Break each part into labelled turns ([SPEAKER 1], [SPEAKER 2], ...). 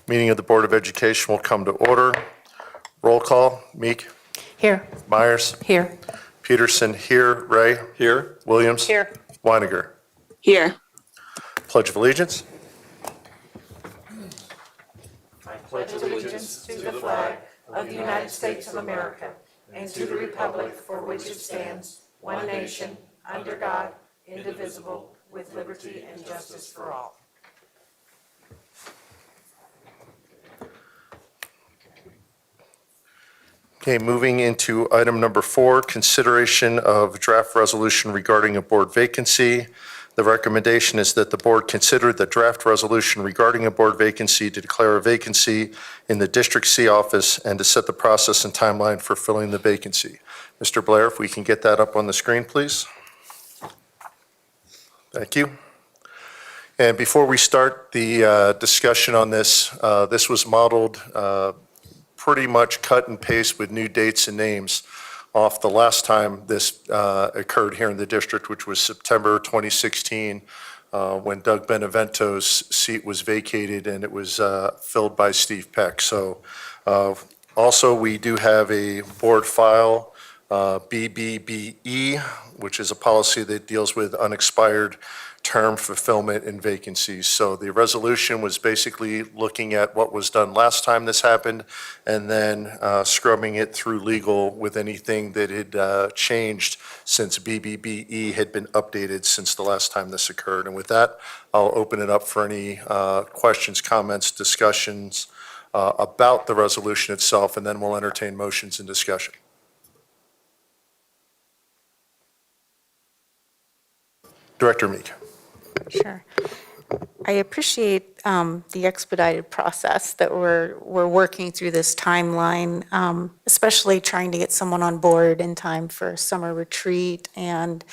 [SPEAKER 1] Meeting of the Board of Education will come to order. Roll call. Meek.
[SPEAKER 2] Here.
[SPEAKER 1] Myers.
[SPEAKER 2] Here.
[SPEAKER 1] Peterson here. Ray.
[SPEAKER 3] Here.
[SPEAKER 1] Williams.
[SPEAKER 2] Here.
[SPEAKER 1] Weiniger.
[SPEAKER 4] Here.
[SPEAKER 1] Pledge of Allegiance.
[SPEAKER 2] I pledge allegiance to the flag of the United States of America and to the republic for which it stands, one nation, under God, indivisible, with liberty and justice for all.
[SPEAKER 1] Okay, moving into item number 4, consideration of draft resolution regarding a board vacancy. The recommendation is that the board consider the draft resolution regarding a board vacancy to declare a vacancy in the District C office and to set the process and timeline for filling the vacancy. Mr. Blair, if we can get that up on the screen, please. Thank you. And before we start the discussion on this, this was modeled pretty much cut and paste with new dates and names off the last time this occurred here in the district, which was September 2016, when Doug Benevento's seat was vacated and it was filled by Steve Peck. So also we do have a board file, BBBE, which is a policy that deals with unexpired term fulfillment and vacancies. So the resolution was basically looking at what was done last time this happened and then scrubbing it through legal with anything that had changed since BBBE had been updated since the last time this occurred. And with that, I'll open it up for any questions, comments, discussions about the resolution itself, and then we'll entertain motions and discussion. Director Meek.
[SPEAKER 2] Sure. I appreciate the expedited process that we're working through this timeline, especially trying to get someone on board in time for a summer retreat and,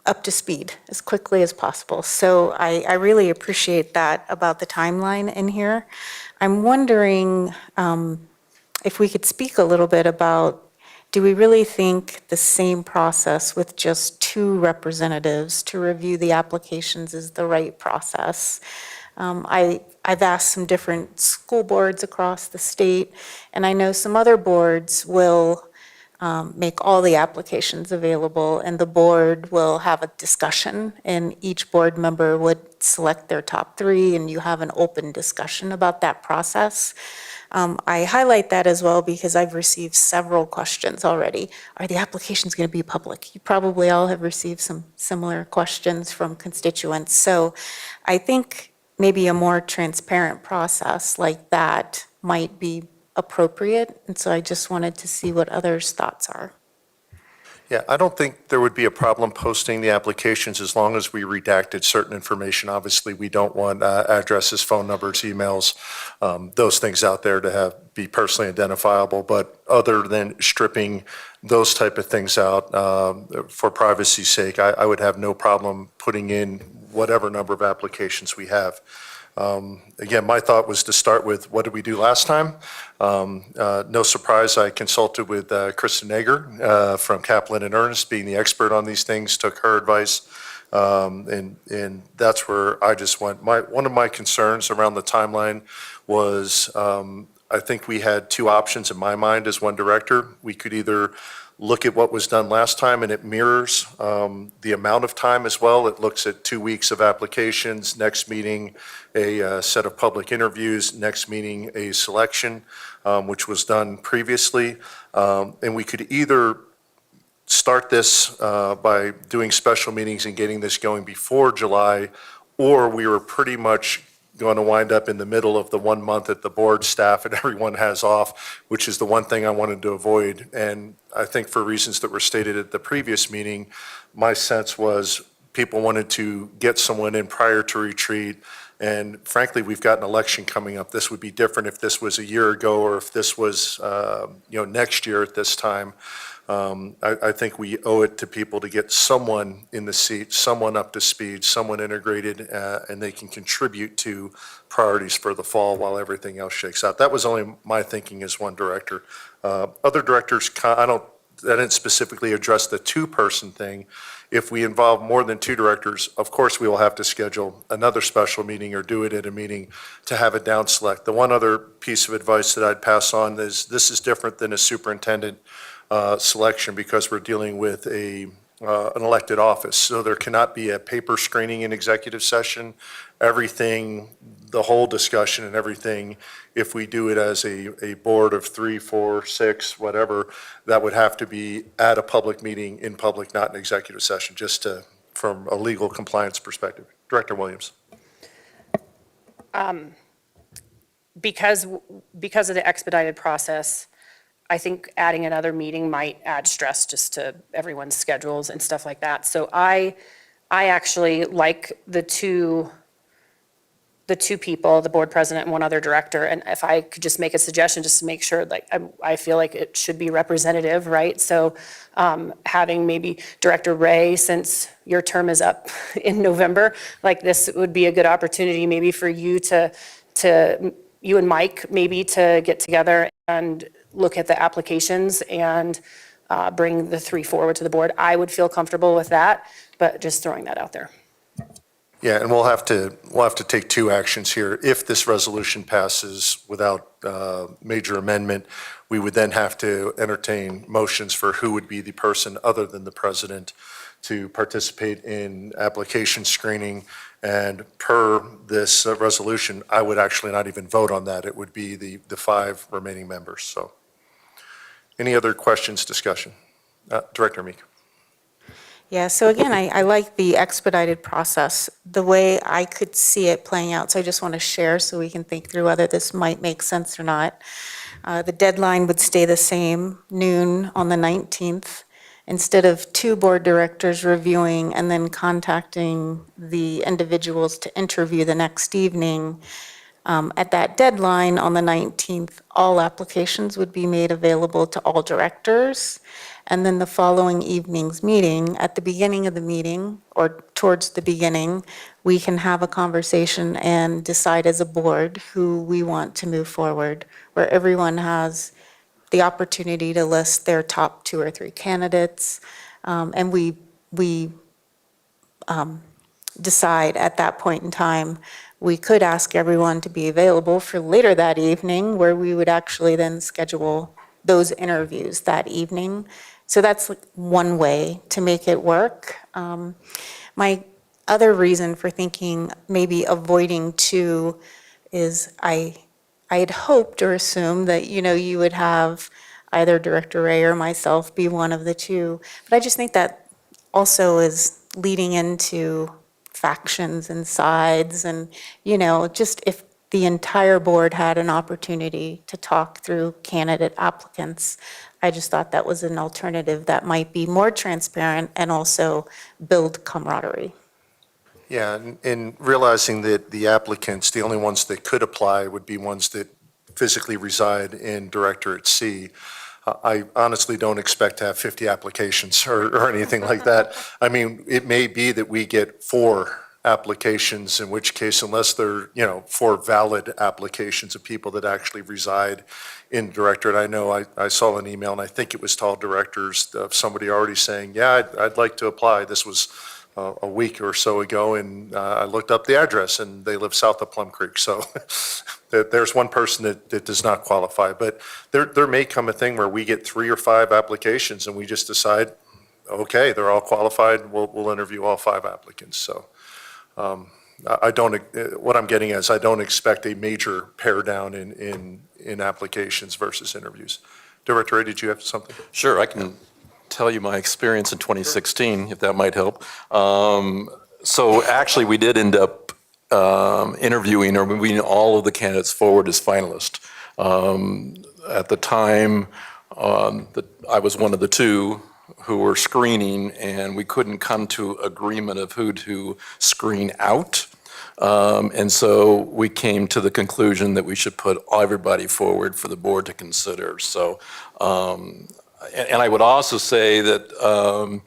[SPEAKER 2] up to speed as quickly as possible. So I really appreciate that about the timeline in here. I'm wondering if we could speak a little bit about, do we really think the same process with just 2 representatives to review the applications is the right process? I've asked some different school boards across the state, and I know some other boards will make all the applications available, and the board will have a discussion, and each board member would select their top 3, and you have an open discussion about that process. I highlight that as well because I've received several questions already. Are the applications going to be public? You probably all have received some similar questions from constituents. So I think maybe a more transparent process like that might be appropriate. And so I just wanted to see what others' thoughts are.
[SPEAKER 1] Yeah, I don't think there would be a problem posting the applications as long as we redacted certain information. Obviously, we don't want addresses, phone numbers, emails, those things out there to be personally identifiable. But other than stripping those type of things out for privacy's sake, I would have no problem putting in whatever number of applications we have. Again, my thought was to start with what did we do last time? No surprise, I consulted with Kristen Nager from Kaplan and Ernest, being the expert on these things, took her advice, and that's where I just went. One of my concerns around the timeline was I think we had 2 options in my mind as one director. We could either look at what was done last time, and it mirrors the amount of time as well. It looks at 2 weeks of applications, next meeting a set of public interviews, next meeting a selection, which was done previously. And we could either start this by doing special meetings and getting this going before July, or we were pretty much going to wind up in the middle of the 1 month that the board, staff, and everyone has off, which is the one thing I wanted to avoid. And I think for reasons that were stated at the previous meeting, my sense was people wanted to get someone in prior to retreat. And frankly, we've got an election coming up. This would be different if this was a year ago or if this was next year at this time. I think we owe it to people to get someone in the seat, someone up to speed, someone integrated, and they can contribute to priorities for the fall while everything else shakes out. That was only my thinking as one director. Other directors, I didn't specifically address the 2-person thing. If we involve more than 2 directors, of course, we will have to schedule another special meeting or do it at a meeting to have a down select. The one other piece of advice that I'd pass on is this is different than a superintendent selection because we're dealing with an elected office. So there cannot be a paper screening in executive session. Everything, the whole discussion and everything, if we do it as a board of 3, 4, 6, whatever, that would have to be at a public meeting in public, not an executive session, just to, from a legal compliance perspective. Director Williams.
[SPEAKER 3] Because of the expedited process, I think adding another meeting might add stress just to everyone's schedules and stuff like that. So I actually like the two people, the board president and one other director, and if I could just make a suggestion, just to make sure, like, I feel like it should be representative, right? So having maybe Director Ray, since your term is up in November, like this would be a good opportunity maybe for you you and Mike maybe to get together and look at the applications and bring the 3 forward to the board. I would feel comfortable with that, but just throwing that out there.
[SPEAKER 1] Yeah, and we'll have to take 2 actions here. If this resolution passes without major amendment, we would then have to entertain motions for who would be the person other than the president to participate in application screening. And per this resolution, I would actually not even vote on that. It would be the 5 remaining members. So, any other questions, discussion? Director Meek.
[SPEAKER 2] Yeah, so again, I like the expedited process, the way I could see it playing out. So I just want to share so we can think through whether this might make sense or not. The deadline would stay the same, noon on the 19th. Instead of 2 board directors reviewing and then contacting the individuals to interview the next evening, at that deadline on the 19th, all applications would be made available to all directors. And then the following evening's meeting, at the beginning of the meeting, or towards the beginning, we can have a conversation and decide as a board who we want to move forward, where everyone has the opportunity to list their top 2 or 3 candidates. And we decide at that point in time. We could ask everyone to be available for later that evening, where we would actually then schedule those interviews that evening. So that's one way to make it work. My other reason for thinking maybe avoiding 2 is I had hoped or assumed that, you would have either Director Ray or myself be one of the 2. But I just think that also is leading into factions and sides and, just if the entire board had an opportunity to talk through candidate applicants, I just thought that was an alternative that might be more transparent and also build camaraderie.
[SPEAKER 1] Yeah, and realizing that the applicants, the only ones that could apply would be ones that physically reside in Directorate C. I honestly don't expect to have 50 applications or anything like that. I mean, it may be that we get 4 applications, in which case, unless they're, 4 valid applications of people that actually reside in Directorate. I know I saw an email, and I think it was to all directors, of somebody already saying, yeah, I'd like to apply. This was a week or so ago, and I looked up the address, and they live south of Plum Creek. So there's one person that does not qualify. But there may come a thing where we get 3 or 5 applications, and we just decide, okay, they're all qualified. We'll interview all 5 applicants. So I don't. What I'm getting is I don't expect a major pare down in applications versus interviews. Director Ray, did you have something?
[SPEAKER 4] Sure, I can tell you my experience in 2016, if that might help. So actually, we did end up interviewing or moving all of the candidates forward as finalists. At the time, I was one of the 2 who were screening, and we couldn't come to agreement of who to screen out. And so we came to the conclusion that we should put everybody forward for the board to consider. So, and I would also say that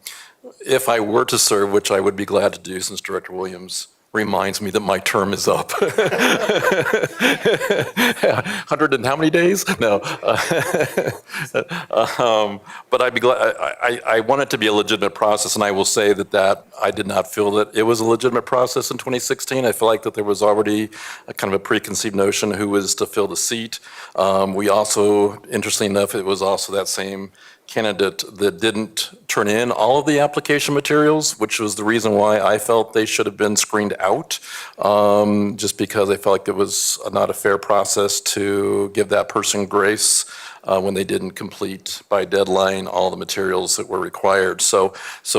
[SPEAKER 4] if I were to serve, which I would be glad to do since Director Williams reminds me that my term is up. 100 and how many days? No. But I'd be glad, I want it to be a legitimate process, and I will say that I did not feel that it was a legitimate process in 2016. I feel like that there was already a kind of a preconceived notion who was to fill the seat. We also, interestingly enough, it was also that same candidate that didn't turn in all of the application materials, which was the reason why I felt they should have been screened out, just because I felt like it was not a fair process to give that person grace when they didn't complete by deadline all the materials that were required. So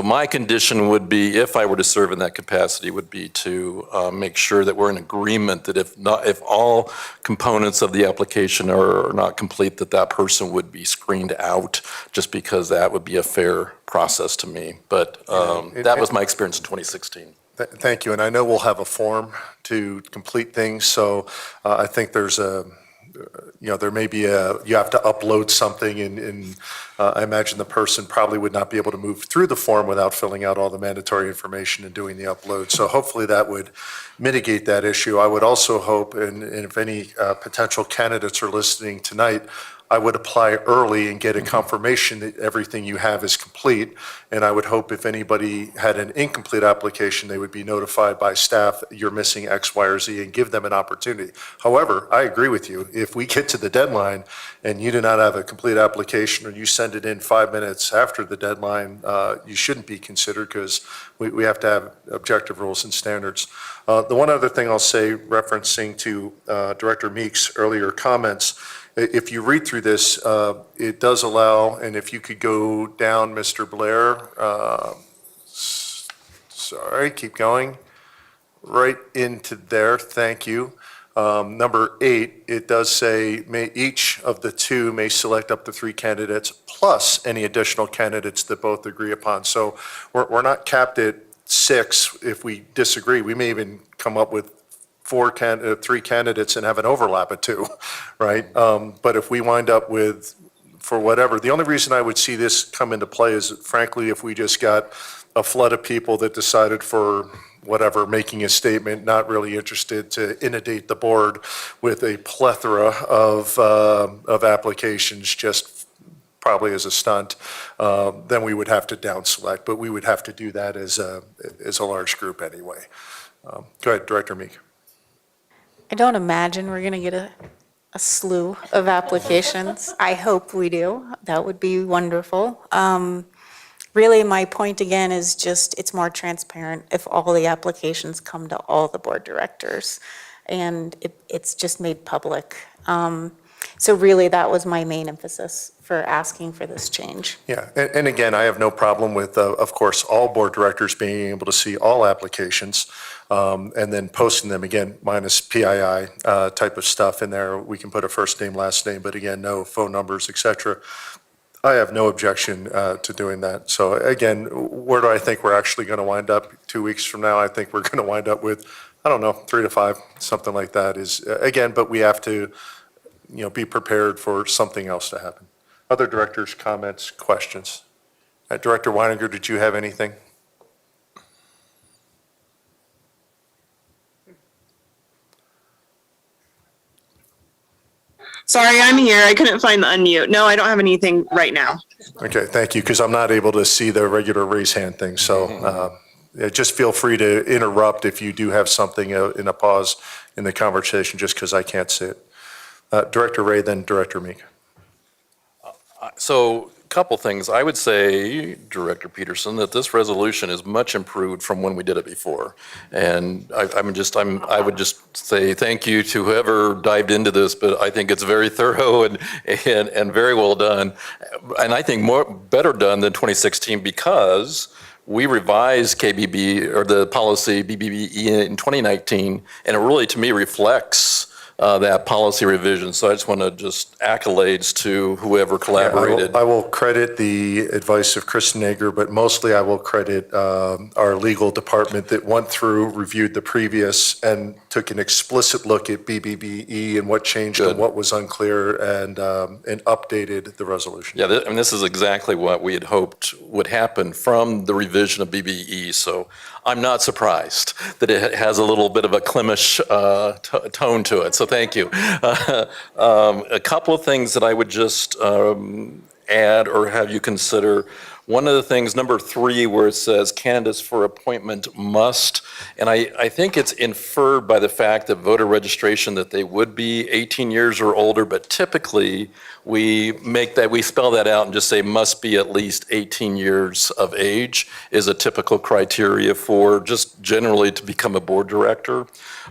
[SPEAKER 4] my condition would be, if I were to serve in that capacity, would be to make sure that we're in agreement that if all components of the application are not complete, that person would be screened out, just because that would be a fair process to me. But that was my experience in 2016.
[SPEAKER 1] Thank you, and I know we'll have a form to complete things, so I think there's there may be you have to upload something, and I imagine the person probably would not be able to move through the form without filling out all the mandatory information and doing the upload. So hopefully that would mitigate that issue. I would also hope, and if any potential candidates are listening tonight, I would apply early and get a confirmation that everything you have is complete. And I would hope if anybody had an incomplete application, they would be notified by staff, you're missing X, Y, or Z, and give them an opportunity. However, I agree with you. If we get to the deadline and you do not have a complete application, or you send it in 5 minutes after the deadline, you shouldn't be considered, because we have to have objective rules and standards. The one other thing I'll say, referencing to Director Meek's earlier comments, if you read through this, it does allow, and if you could go down, Mr. Blair, sorry, keep going, right into there, thank you. Number 8, it does say each of the two may select up to 3 candidates plus any additional candidates that both agree upon. So we're not capped at 6 if we disagree. We may even come up with 3 candidates and have an overlap of 2, right? But if we wind up with, for whatever, the only reason I would see this come into play is, frankly, if we just got a flood of people that decided for whatever, making a statement, not really interested, to inundate the board with a plethora of applications, just probably as a stunt, then we would have to down select, but we would have to do that as a large group anyway. Go ahead, Director Meek.
[SPEAKER 2] I don't imagine we're going to get a slew of applications. I hope we do. That would be wonderful. Really, my point again is just, it's more transparent if all the applications come to all the board directors, and it's just made public. So really, that was my main emphasis for asking for this change.
[SPEAKER 1] Yeah, and again, I have no problem with, of course, all board directors being able to see all applications, and then posting them, again, minus PII type of stuff in there. We can put a first name, last name, but again, no phone numbers, et cetera. I have no objection to doing that. So again, where do I think we're actually going to wind up 2 weeks from now? I think we're going to wind up with, I don't know, 3 to 5, something like that is, again, but we have to, be prepared for something else to happen. Other directors, comments, questions? Director Weininger, did you have anything?
[SPEAKER 5] Sorry, I'm here. I couldn't find the unmute. No, I don't have anything right now.
[SPEAKER 1] Okay, thank you, because I'm not able to see the regular raise hand thing. So just feel free to interrupt if you do have something in a pause in the conversation, just because I can't see it. Director Ray, then Director Meek.
[SPEAKER 4] So a couple things. I would say, Director Peterson, that this resolution is much improved from when we did it before. And I would just say thank you to whoever dived into this, but I think it's very thorough and very well done. And I think better done than 2016, because we revised KBB, or the policy BBBE, in 2019, and it really, to me, reflects that policy revision. So I just want to just accolades to whoever collaborated.
[SPEAKER 1] I will credit the advice of Chris Nager, but mostly I will credit our legal department that went through, reviewed the previous, and took an explicit look at BBBE and what changed and what was unclear, and updated the resolution.
[SPEAKER 4] Yeah, this is exactly what we had hoped would happen from the revision of BBE. So I'm not surprised that it has a little bit of a Klimish tone to it. So thank you. A couple of things that I would just add or have you consider. One of the things, number 3, where it says candidates for appointment must, and I think it's inferred by the fact that voter registration that they would be 18 years or older, but typically we spell that out and just say must be at least 18 years of age is a typical criteria for just generally to become a board director.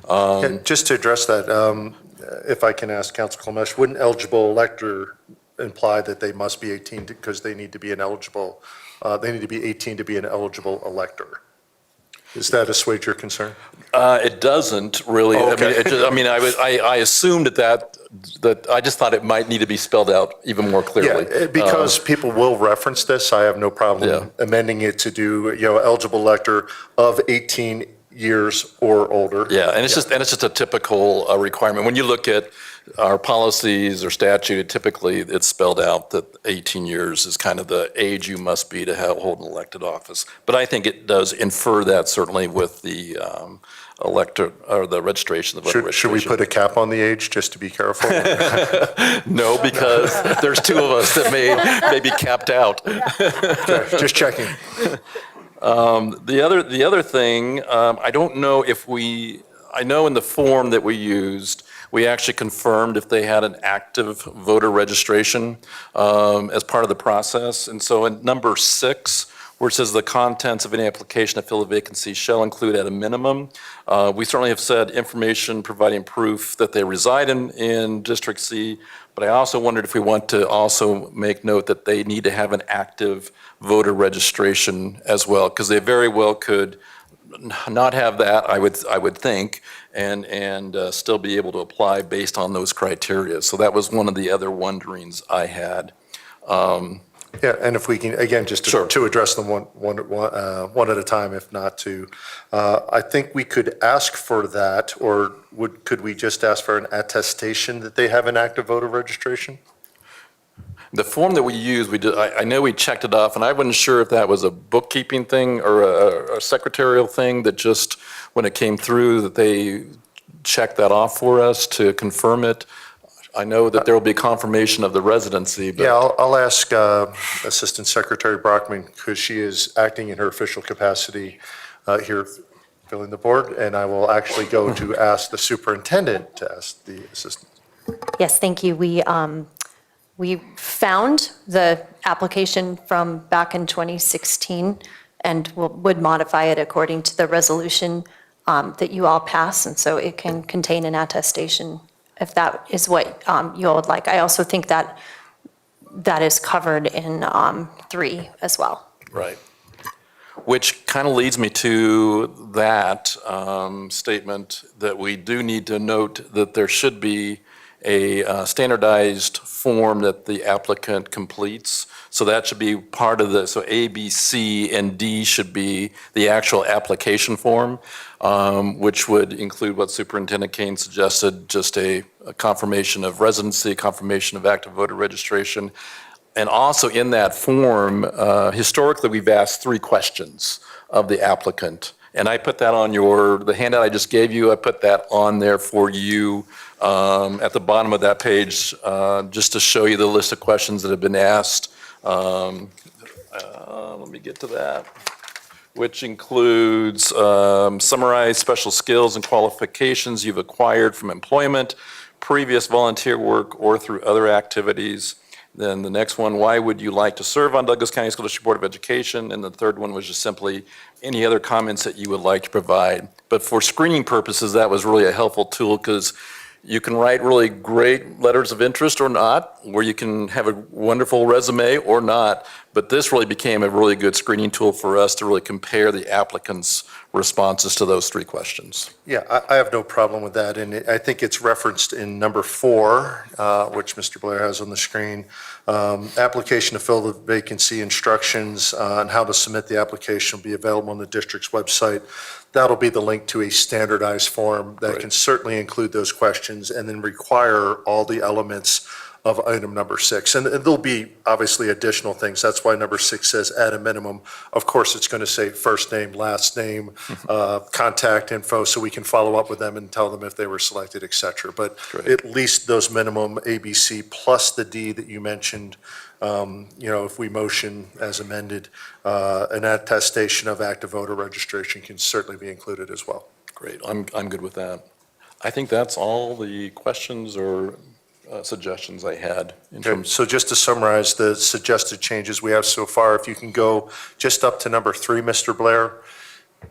[SPEAKER 1] And just to address that, if I can ask Council Klemesh, wouldn't eligible elector imply that they must be 18 because they need to be 18 to be an eligible elector? Does that assuage your concern?
[SPEAKER 4] It doesn't really.
[SPEAKER 1] Oh, okay.
[SPEAKER 4] I assumed that I just thought it might need to be spelled out even more clearly.
[SPEAKER 1] Yeah, because people will reference this, I have no problem amending it to do, eligible elector of 18 years or older.
[SPEAKER 4] Yeah, and it's just a typical requirement. When you look at our policies or statute, typically it's spelled out that 18 years is kind of the age you must be to hold an elected office. But I think it does infer that certainly with the elector or the registration, the voter registration.
[SPEAKER 1] Should we put a cap on the age just to be careful?
[SPEAKER 4] No, because there's 2 of us that may be capped out.
[SPEAKER 1] Okay, just checking.
[SPEAKER 4] The other thing, I don't know if I know in the form that we used, we actually confirmed if they had an active voter registration as part of the process. And so in number 6, where it says the contents of any application to fill a vacancy shall include at a minimum, we certainly have said information providing proof that they reside in District C, but I also wondered if we want to also make note that they need to have an active voter registration as well, because they very well could not have that, I would think, and still be able to apply based on those criteria. So that was one of the other wonderings I had.
[SPEAKER 1] Yeah, and if we can, again, just to address them one at a time, if not two, I think we could ask for that, or could we just ask for an attestation that they have an active voter registration?
[SPEAKER 4] The form that we used, I know we checked it off, and I wasn't sure if that was a bookkeeping thing or a secretarial thing that just, when it came through, that they checked that off for us to confirm it. I know that there will be confirmation of the residency. But
[SPEAKER 1] yeah, I'll ask Assistant Secretary Brockman, because she is acting in her official capacity here filling the board, and I will actually go to ask the superintendent to ask the assistant.
[SPEAKER 6] Yes, thank you. We found the application from back in 2016 and would modify it according to the resolution that you all passed, and so it can contain an attestation if that is what you all would like. I also think that that is covered in 3 as well.
[SPEAKER 4] Right. Which kind of leads me to that statement that we do need to note that there should be a standardized form that the applicant completes. So that should be part of so A, B, C, and D should be the actual application form, which would include what Superintendent Kane suggested, just a confirmation of residency, confirmation of active voter registration. And also in that form, historically, we've asked 3 questions of the applicant. And I put that on the handout I just gave you, I put that on there for you at the bottom of that page, just to show you the list of questions that have been asked. Let me get to that, which includes summarize special skills and qualifications you've acquired from employment, previous volunteer work, or through other activities. Then the next one, why would you like to serve on Douglas County School District Board of Education? And the third one was just simply any other comments that you would like to provide. But for screening purposes, that was really a helpful tool, because you can write really great letters of interest or not, or you can have a wonderful resume or not, But this really became a really good screening tool for us to really compare the applicants' responses to those 3 questions.
[SPEAKER 1] Yeah, I have no problem with that, and I think it's referenced in number 4, which Mr. Blair has on the screen. Application to fill the vacancy, instructions on how to submit the application will be available on the district's website. That'll be the link to a standardized form that
[SPEAKER 4] Right.
[SPEAKER 1] can certainly include those questions and then require all the elements of item number 6. And there'll be obviously additional things. That's why number 6 says at a minimum. Of course, it's going to say first name, last name, contact info, so we can follow up with them and tell them if they were selected, et cetera. But
[SPEAKER 4] Great.
[SPEAKER 1] at least those minimum ABC plus the D that you mentioned, if we motion as amended, an attestation of active voter registration can certainly be included as well.
[SPEAKER 4] Great, I'm good with that. I think that's all the questions or suggestions I had in
[SPEAKER 1] Okay,
[SPEAKER 4] terms.
[SPEAKER 1] so just to summarize the suggested changes we have so far, if you can go just up to number 3, Mr. Blair.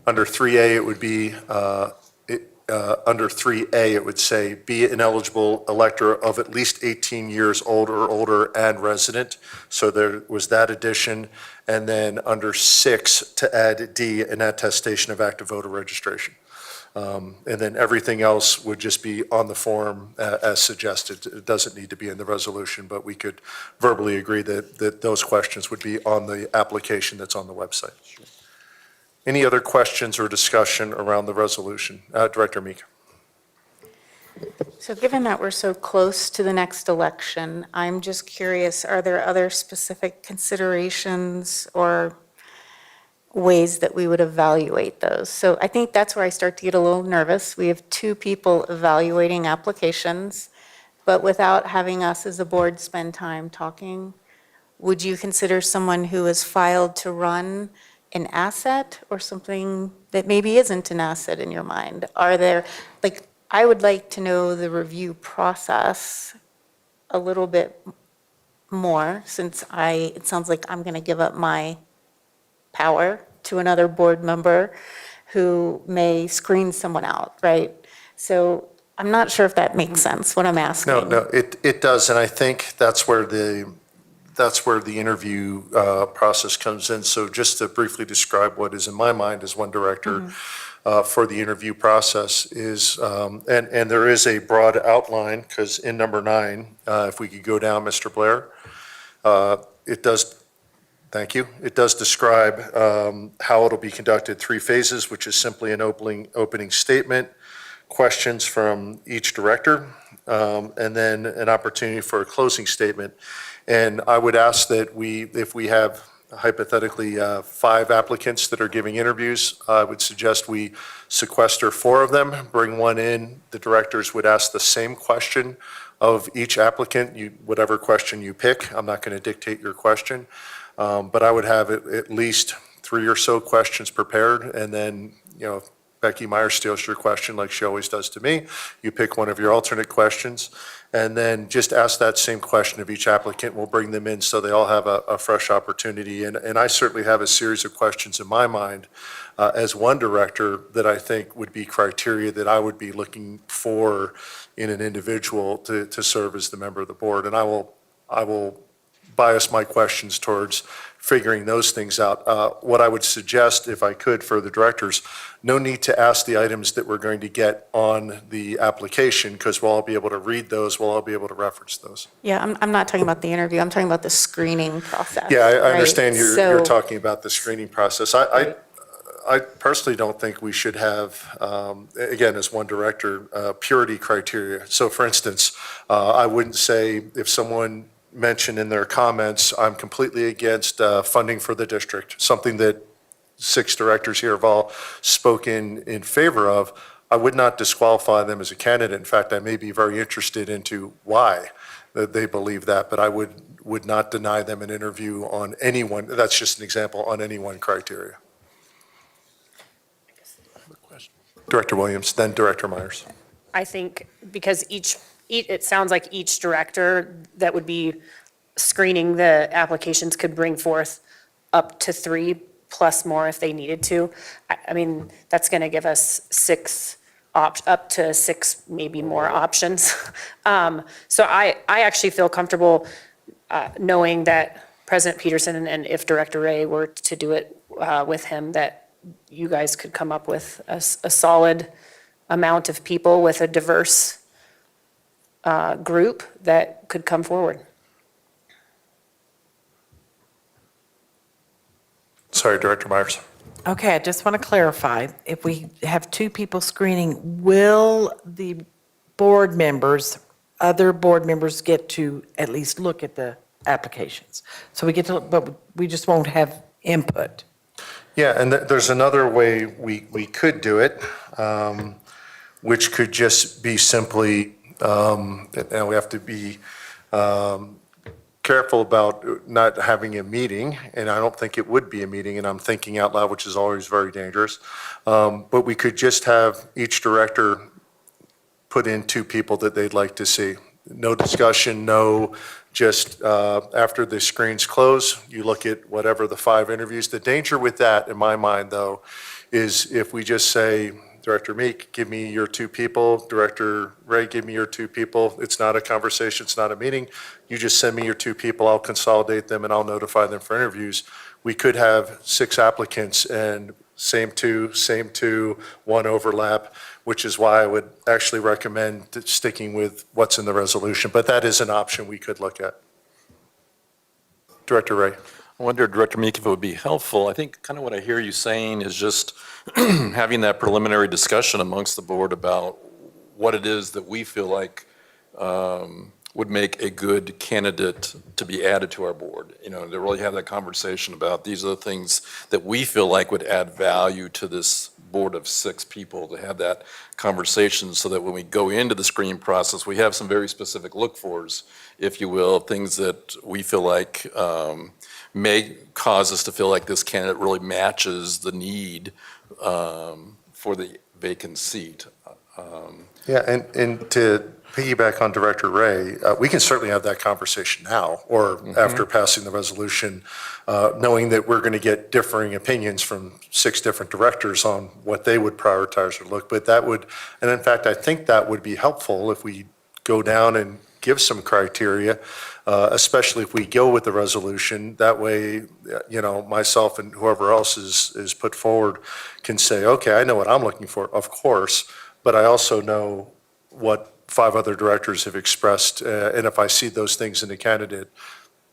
[SPEAKER 1] Under 3A, it would be, under 3A, it would say, be an eligible elector of at least 18 years old or older and resident. So there was that addition. And then under 6, to add D, an attestation of active voter registration. And then everything else would just be on the form as suggested. It doesn't need to be in the resolution, but we could verbally agree that those questions would be on the application that's on the website. Any other questions or discussion around the resolution? Director Meek.
[SPEAKER 2] So given that we're so close to the next election, I'm just curious, are there other specific considerations or ways that we would evaluate those? So I think that's where I start to get a little nervous. We have 2 people evaluating applications, but without having us as a board spend time talking, would you consider someone who has filed to run an asset or something that maybe isn't an asset in your mind? Are there, I would like to know the review process a little bit more, since it sounds like I'm going to give up my power to another board member who may screen someone out, right? So I'm not sure if that makes sense, what I'm asking.
[SPEAKER 1] No, it does, and I think that's where the interview process comes in. So just to briefly describe what is in my mind as one director for the interview process is, and there is a broad outline, because in number 9, if we could go down, Mr. Blair, it does. Thank you. It does describe how it'll be conducted, 3 phases, which is simply an opening statement, questions from each director, and then an opportunity for a closing statement. And I would ask that if we have hypothetically 5 applicants that are giving interviews, I would suggest we sequester 4 of them, bring 1 in. The directors would ask the same question of each applicant, whatever question you pick. I'm not going to dictate your question. But I would have at least 3 or so questions prepared, and then, Becky Meyer steals your question like she always does to me. You pick one of your alternate questions, and then just ask that same question of each applicant. We'll bring them in so they all have a fresh opportunity. And I certainly have a series of questions in my mind as one director that I think would be criteria that I would be looking for in an individual to serve as the member of the board. And I will bias my questions towards figuring those things out. What I would suggest, if I could, for the directors, no need to ask the items that we're going to get on the application, because we'll all be able to read those, we'll all be able to reference those.
[SPEAKER 2] Yeah, I'm not talking about the interview, I'm talking about the screening process.
[SPEAKER 1] Yeah, I
[SPEAKER 2] right?
[SPEAKER 1] understand you're
[SPEAKER 2] So-
[SPEAKER 1] talking about the screening process. I personally don't think we should have, again, as one director, purity criteria. So for instance, I wouldn't say if someone mentioned in their comments, I'm completely against funding for the district, something that 6 directors here have all spoken in favor of, I would not disqualify them as a candidate. In fact, I may be very interested into why that they believe that, but I would not deny them an interview on anyone. That's just an example, on any one criteria. Director Williams, then Director Myers.
[SPEAKER 3] I think because it sounds like each director that would be screening the applications could bring forth up to 3 plus more if they needed to. I mean, that's going to give us up to 6, maybe more options. So I actually feel comfortable knowing that President Peterson and if Director Ray were to do it with him, that you guys could come up with a solid amount of people with a diverse group that could come forward.
[SPEAKER 1] Sorry, Director Myers.
[SPEAKER 7] Okay, I just want to clarify, if we have two people screening, will the board members, other board members get to at least look at the applications? So we get to, but we just won't have input.
[SPEAKER 1] Yeah, and there's another way we could do it, which could just be simply, and we have to be careful about not having a meeting, and I don't think it would be a meeting, and I'm thinking out loud, which is always very dangerous. But we could just have each director put in two people that they'd like to see. No discussion, no, just after the screens close, you look at whatever the 5 interviews. The danger with that, in my mind, though, is if we just say, Director Meek, give me your 2 people. Director Ray, give me your 2 people. It's not a conversation, it's not a meeting. You just send me your 2 people, I'll consolidate them and I'll notify them for interviews. We could have 6 applicants and same 2, 1 overlap, which is why I would actually recommend sticking with what's in the resolution. But that is an option we could look at. Director Ray.
[SPEAKER 4] I wonder, Director Meek, if it would be helpful. I think kind of what I hear you saying is just having that preliminary discussion amongst the board about what it is that we feel like would make a good candidate to be added to our board. You know, to really have that conversation about these are the things that we feel like would add value to this board of 6 people, to have that conversation so that when we go into the screening process, we have some very specific look-fors, if you will, things that we feel like may cause us to feel like this candidate really matches the need for the vacant seat.
[SPEAKER 1] Yeah, and to piggyback on Director Ray, we can certainly have that conversation now or after passing the resolution, knowing that we're going to get differing opinions from 6 different directors on what they would prioritize or look. But that would, and in fact, I think that would be helpful if we go down and give some criteria, especially if we go with the resolution. That way, you know, myself and whoever else is put forward can say, okay, I know what I'm looking for, of course, but I also know what 5 other directors have expressed, and if I see those things in the candidate,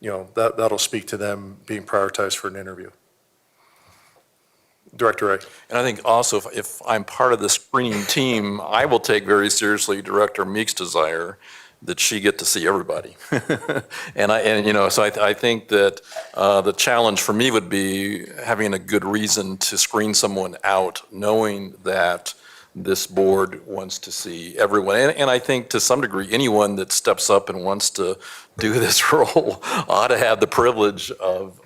[SPEAKER 1] you know, that'll speak to them being prioritized for an interview. Director Ray.
[SPEAKER 4] And I think also if I'm part of the screening team, I will take very seriously Director Meek's desire that she get to see everybody. and you know, so I think that the challenge for me would be having a good reason to screen someone out, knowing that this board wants to see everyone. And I think to some degree, anyone that steps up and wants to do this role ought to have the privilege of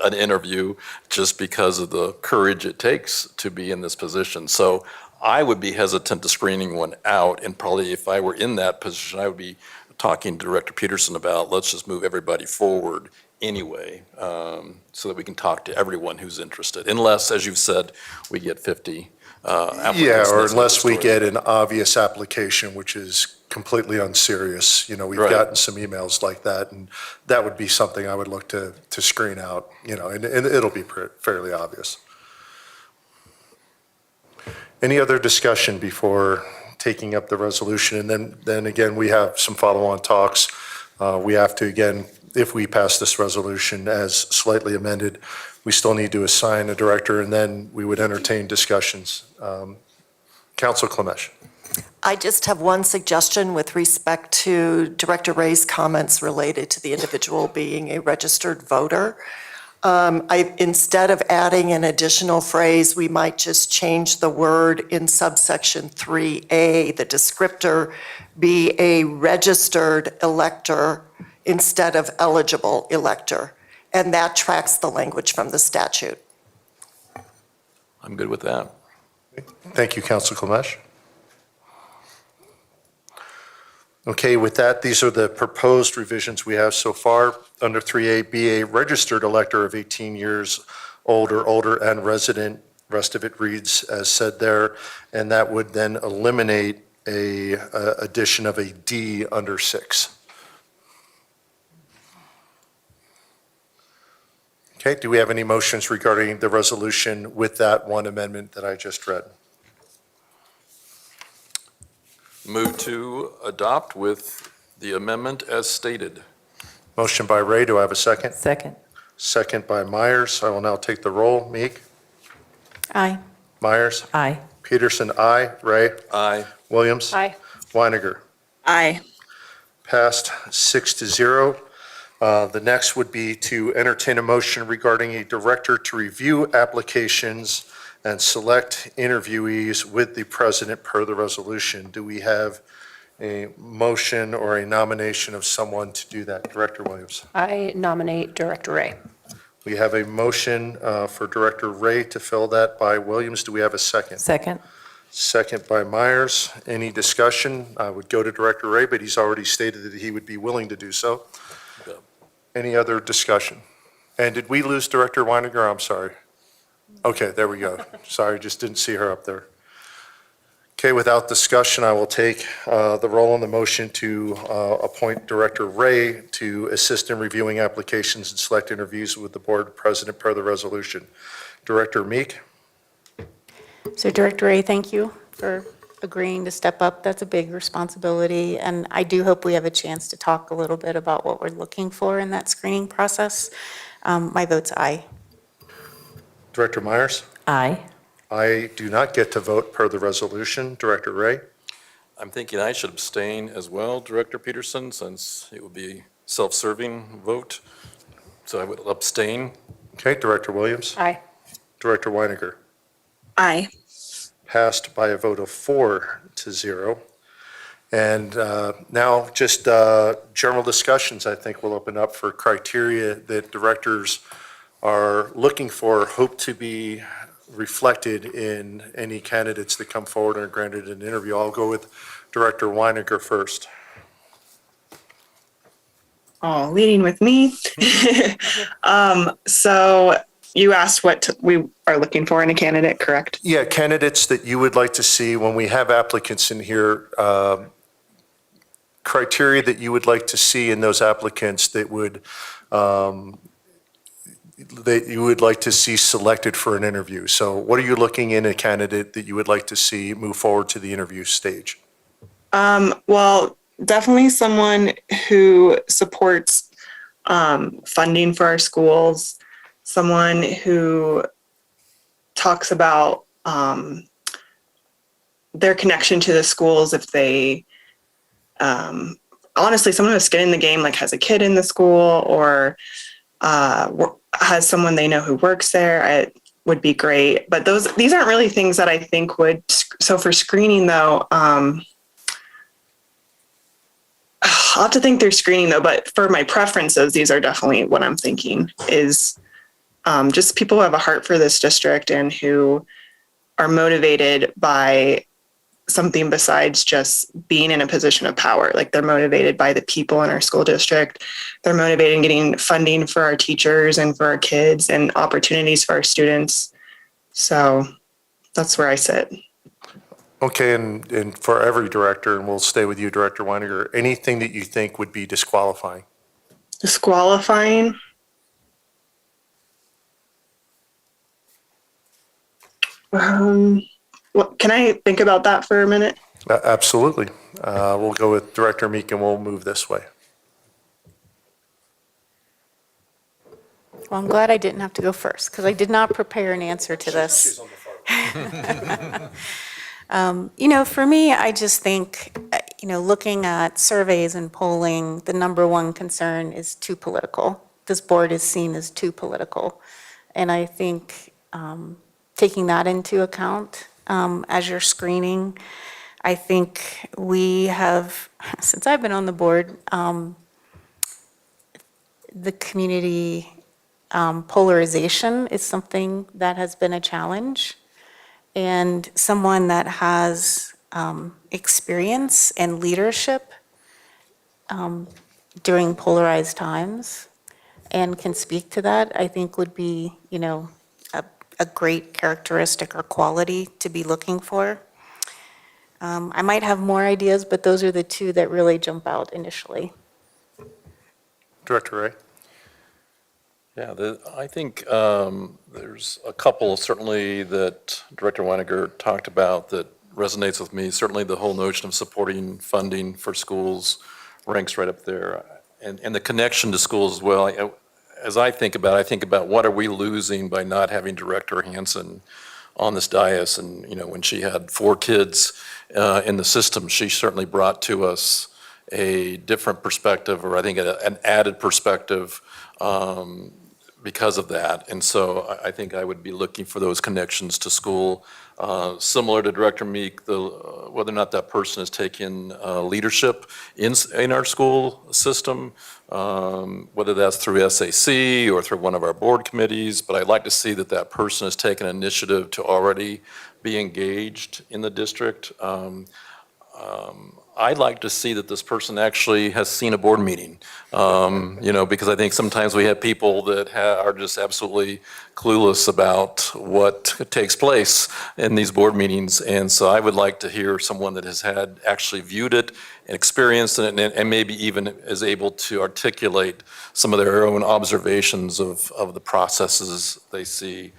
[SPEAKER 4] an interview just because of the courage it takes to be in this position. So I would be hesitant to screening one out, and probably if I were in that position, I would be talking to Director Peterson about, let's just move everybody forward anyway, so that we can talk to everyone who's interested, unless, as you've said, we get 50 applicants.
[SPEAKER 1] Yeah, or
[SPEAKER 4] That's
[SPEAKER 1] unless we
[SPEAKER 4] another story.
[SPEAKER 1] get an obvious application, which is completely unserious. You know, we've
[SPEAKER 4] Right.
[SPEAKER 1] gotten some emails like that, and that would be something I would look to screen out, you know, and it'll be fairly obvious. Any other discussion before taking up the resolution? And then again, we have some follow-on talks. We have to, again, if we pass this resolution as slightly amended, we still need to assign a director, and then we would entertain discussions. Council Klemesh.
[SPEAKER 8] I just have one suggestion with respect to Director Ray's comments related to the individual being a registered voter. Instead of adding an additional phrase, we might just change the word in subsection 3A, the descriptor be a registered elector instead of eligible elector. And that tracks the language from the statute.
[SPEAKER 4] I'm good with that.
[SPEAKER 1] Thank you, Council Klemesh. Okay, with that, these are the proposed revisions we have so far. Under 3A, be a registered elector of 18 years old or older and resident. Rest of it reads as said there, and that would then eliminate a addition of a D under 6. Okay, do we have any motions regarding the resolution with that one amendment that I just read?
[SPEAKER 4] Move to adopt with the amendment as stated.
[SPEAKER 1] Motion by Ray, do I have a second?
[SPEAKER 7] Second.
[SPEAKER 1] Second by Myers. I will now take the roll. Meek?
[SPEAKER 2] Aye.
[SPEAKER 1] Myers?
[SPEAKER 7] Aye.
[SPEAKER 1] Peterson, aye. Ray?
[SPEAKER 4] Aye.
[SPEAKER 1] Williams?
[SPEAKER 3] Aye.
[SPEAKER 1] Weiniger?
[SPEAKER 5] Aye.
[SPEAKER 1] Passed 6-0. The next would be to entertain a motion regarding a director to review applications and select interviewees with the president per the resolution. Do we have a motion or a nomination of someone to do that? Director Williams.
[SPEAKER 3] I nominate Director Ray.
[SPEAKER 1] We have a motion for Director Ray to fill that by Williams. Do we have a second?
[SPEAKER 7] Second.
[SPEAKER 1] Second by Myers. Any discussion? I would go to Director Ray, but he's already stated that he would be willing to do so. Any other discussion? And did we lose Director Weiniger? I'm sorry. Okay, there we go. Sorry, just didn't see her up there. Okay, without discussion, I will take the roll on the motion to appoint Director Ray to assist in reviewing applications and select interviews with the board president per the resolution. Director Meek?
[SPEAKER 2] So Director Ray, thank you for agreeing to step up. That's a big responsibility, and I do hope we have a chance to talk a little bit about what we're looking for in that screening process. My vote's aye.
[SPEAKER 1] Director Myers?
[SPEAKER 7] Aye.
[SPEAKER 1] I do not get to vote per the resolution. Director Ray?
[SPEAKER 4] I'm thinking I should abstain as well, Director Peterson, since it would be a self-serving vote. So I would abstain.
[SPEAKER 1] Okay, Director Williams?
[SPEAKER 3] Aye.
[SPEAKER 1] Director Weiniger?
[SPEAKER 5] Aye.
[SPEAKER 1] Passed by a vote of 4-0. And now just general discussions, I think, will open up for criteria that directors are looking for, hope to be reflected in any candidates that come forward and are granted an interview. I'll go with Director Weiniger first.
[SPEAKER 5] Oh, leading with me. So you asked what we are looking for in a candidate, correct?
[SPEAKER 1] Yeah, candidates that you would like to see when we have applicants in here, criteria that you would like to see in those applicants that you would like to see selected for an interview. So what are you looking in a candidate that you would like to see move forward to the interview stage?
[SPEAKER 5] Well, definitely someone who supports funding for our schools, someone who talks about their connection to the schools if they, honestly, someone who's skin in the game, like has a kid in the school or has someone they know who works there, it would be great. But these aren't really things that I think would, so for screening though, I'll have to think through screening though, but for my preferences, these are definitely what I'm thinking is just people who have a heart for this district and who are motivated by something besides just being in a position of power. Like they're motivated by the people in our school district. They're motivated in getting funding for our teachers and for our kids and opportunities for our students. So that's where I sit.
[SPEAKER 1] Okay, and for every director, and we'll stay with you, Director Weiniger, anything that you think would be disqualifying?
[SPEAKER 5] Disqualifying. What, can I think about that for a minute?
[SPEAKER 1] Absolutely. We'll go with Director Meek and we'll move this way.
[SPEAKER 2] Well, I'm glad I didn't have to go first, because I did not prepare an answer to this. For me, I just think, looking at surveys and polling, the number one concern is too political. This board is seen as too political. And I think taking that into account as you're screening, I think we have, since I've been on the board, the community polarization is something that has been a challenge. And someone that has experience and leadership during polarized times and can speak to that, I think would be, a great characteristic or quality to be looking for. I might have more ideas, but those are the two that really jump out initially.
[SPEAKER 1] Director Ray?
[SPEAKER 4] Yeah, I think there's a couple certainly that Director Weiniger talked about that resonates with me. Certainly the whole notion of supporting funding for schools ranks right up there. And the connection to schools as well. As I think about what are we losing by not having Director Hansen on this dais? And, when she had 4 kids in the system, she certainly brought to us a different perspective, or I think an added perspective because of that. And so I think I would be looking for those connections to school. Similar to Director Meek, whether or not that person is taking leadership in our school system, whether that's through SAC or through one of our board committees, but I'd like to see that that person has taken initiative to already be engaged in the district. I'd like to see that this person actually has seen a board meeting, because I think sometimes we have people that are just absolutely clueless about what takes place in these board meetings. And so I would like to hear someone that has actually viewed it and experienced it, and maybe even is able to articulate some of their own observations of the processes they see.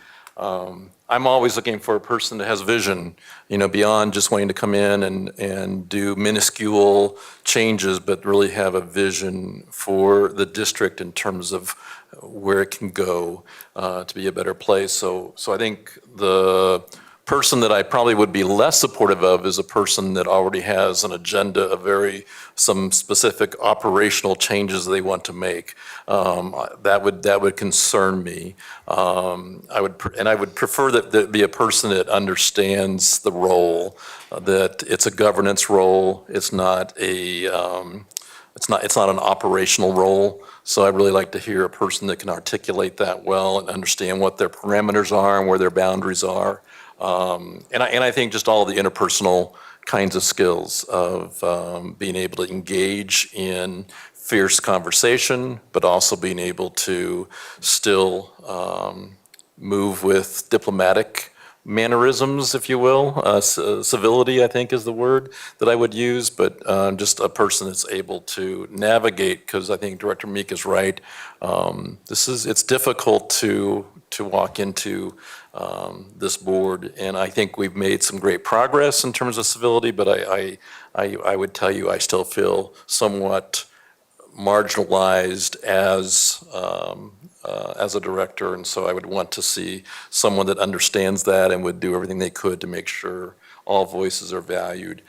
[SPEAKER 4] I'm always looking for a person that has vision, beyond just wanting to come in and do minuscule changes, but really have a vision for the district in terms of where it can go to be a better place. So I think the person that I probably would be less supportive of is a person that already has an agenda of some specific operational changes they want to make. That would concern me. I would prefer that be a person that understands the role, that it's a governance role. It's not an operational role. So I'd really like to hear a person that can articulate that well and understand what their parameters are and where their boundaries are. And I think just all the interpersonal kinds of skills of being able to engage in fierce conversation, but also being able to still move with diplomatic mannerisms, if you will. Civility, I think, is the word that I would use, but just a person that's able to navigate, because I think Director Meek is right. It's difficult to walk into this board, and I think we've made some great progress in terms of civility, but I would tell you I still feel somewhat marginalized as a director, and so I would want to see someone that understands that and would do everything they could to make sure all voices are valued.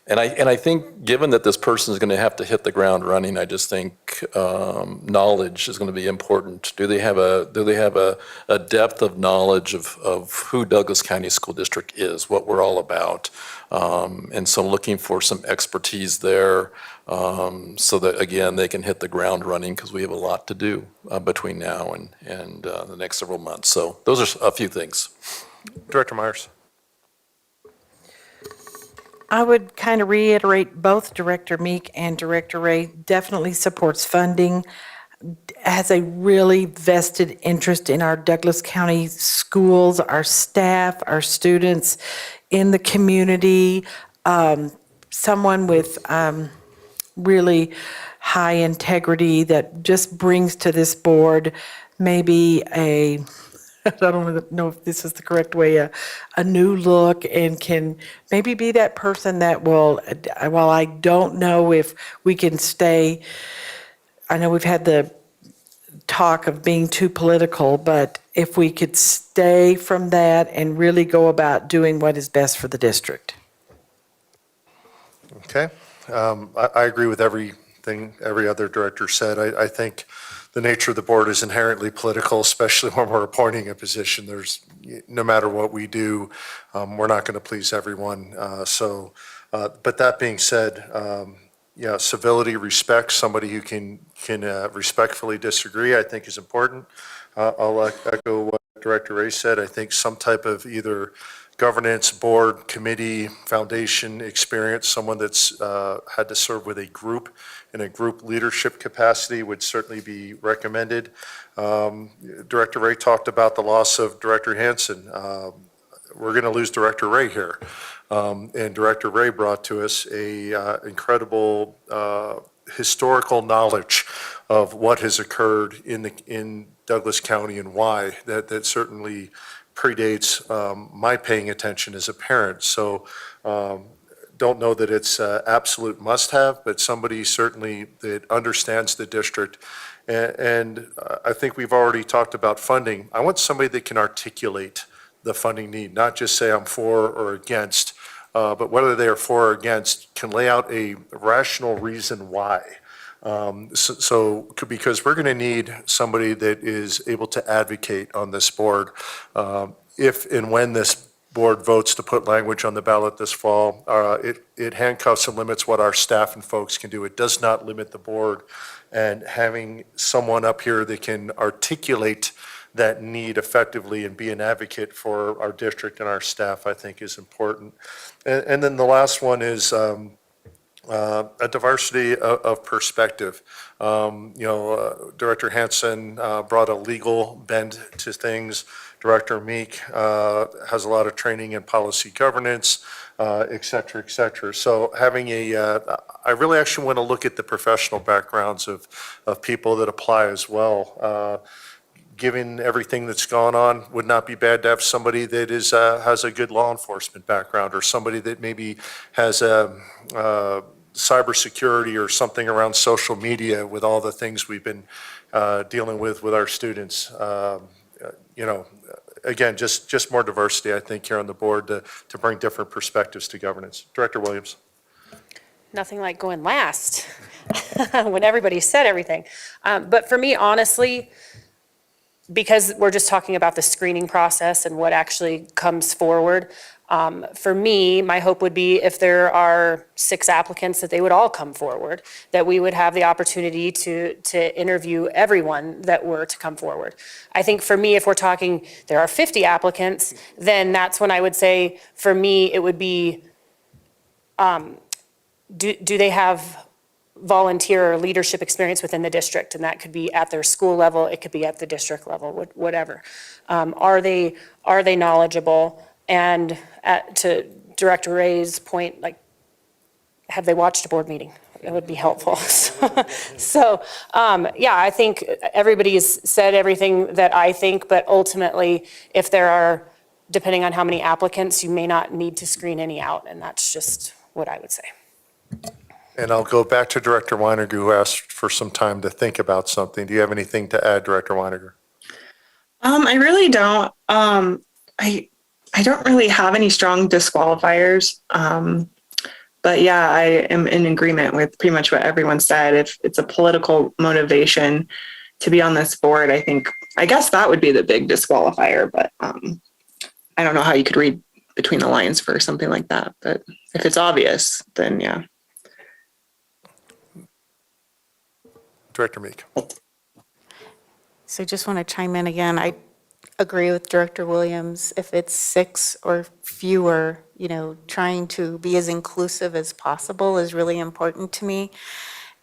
[SPEAKER 4] And I think, given that this person is going to have to hit the ground running, I just think knowledge is going to be important. Do they have a depth of knowledge of who Douglas County School District is, what we're all about? And so looking for some expertise there, so that, again, they can hit the ground running, because we have a lot to do between now and the next several months. So those are a few things.
[SPEAKER 1] Director Myers.
[SPEAKER 7] I would kind of reiterate both Director Meek and Director Ray definitely supports funding, has a really vested interest in our Douglas County schools, our staff, our students, in the community, someone with really high integrity that just brings to this board maybe I don't know if this is the correct way, a new look, and can maybe be that person that will, while I don't know if we can stay, I know we've had the talk of being too political, but if we could stay from that and really go about doing what is best for the district.
[SPEAKER 1] Okay. I agree with everything every other director said. I think the nature of the board is inherently political, especially when we're appointing a position. No matter what we do, we're not going to please everyone. But that being said, civility, respect, somebody who can respectfully disagree, I think is important. I'll echo what Director Ray said. I think some type of either governance, board, committee, foundation experience, someone that's had to serve with a group in a group leadership capacity would certainly be recommended. Director Ray talked about the loss of Director Hansen. We're going to lose Director Ray here. And Director Ray brought to us a incredible historical knowledge of what has occurred in Douglas County and why, that certainly predates my paying attention as a parent. So don't know that it's absolute must-have, but somebody certainly that understands the district. And I think we've already talked about funding. I want somebody that can articulate the funding need, not just say I'm for or against, but whether they are for or against, can lay out a rational reason why. Because we're going to need somebody that is able to advocate on this board. If and when this board votes to put language on the ballot this fall, it handcuffs and limits what our staff and folks can do. It does not limit the board. And having someone up here that can articulate that need effectively and be an advocate for our district and our staff, I think is important. And then the last one is a diversity of perspective. Director Hansen brought a legal bend to things. Director Meek has a lot of training in policy governance, et cetera, et cetera. So having I really actually want to look at the professional backgrounds of people that apply as well. Given everything that's gone on, would not be bad to have somebody that has a good law enforcement background, or somebody that maybe has a cybersecurity or something around social media with all the things we've been dealing with our students. Again, just more diversity, I think, here on the board to bring different perspectives to governance. Director Williams.
[SPEAKER 3] Nothing like going last when everybody said everything. But for me, honestly, because we're just talking about the screening process and what actually comes forward, for me, my hope would be if there are 6 applicants, that they would all come forward, that we would have the opportunity to interview everyone that were to come forward. I think for me, if we're talking there are 50 applicants, then that's when I would say, for me, it would be, do they have volunteer or leadership experience within the district? And that could be at their school level, it could be at the district level, whatever. Are they knowledgeable? And to Director Ray's point, like, have they watched a board meeting? It would be helpful. So, I think everybody's said everything that I think, but ultimately, if there are, depending on how many applicants, you may not need to screen any out, and that's just what I would say.
[SPEAKER 1] And I'll go back to Director Weiniger, who asked for some time to think about something. Do you have anything to add, Director Weiniger?
[SPEAKER 5] I really don't. I don't really have any strong disqualifiers. But yeah, I am in agreement with pretty much what everyone said. If it's a political motivation to be on this board, I guess that would be the big disqualifier. But I don't know how you could read between the lines for something like that. But if it's obvious, then yeah.
[SPEAKER 1] Director Meek.
[SPEAKER 2] So just want to chime in again. I agree with Director Williams. If it's 6 or fewer, trying to be as inclusive as possible is really important to me.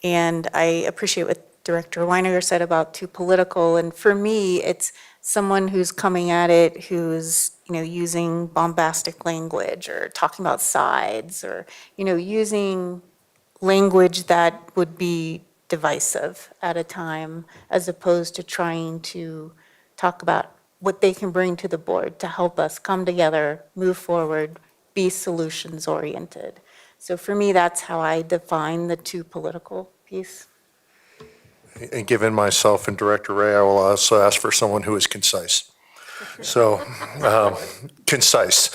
[SPEAKER 2] And I appreciate what Director Weiniger said about too political. And for me, it's someone who's coming at it who's, using bombastic language or talking about sides or, using language that would be divisive at a time, as opposed to trying to talk about what they can bring to the board to help us come together, move forward, be solutions oriented. So for me, that's how I define the too political piece.
[SPEAKER 1] And given myself and Director Ray, I will also ask for someone who is concise. So, concise.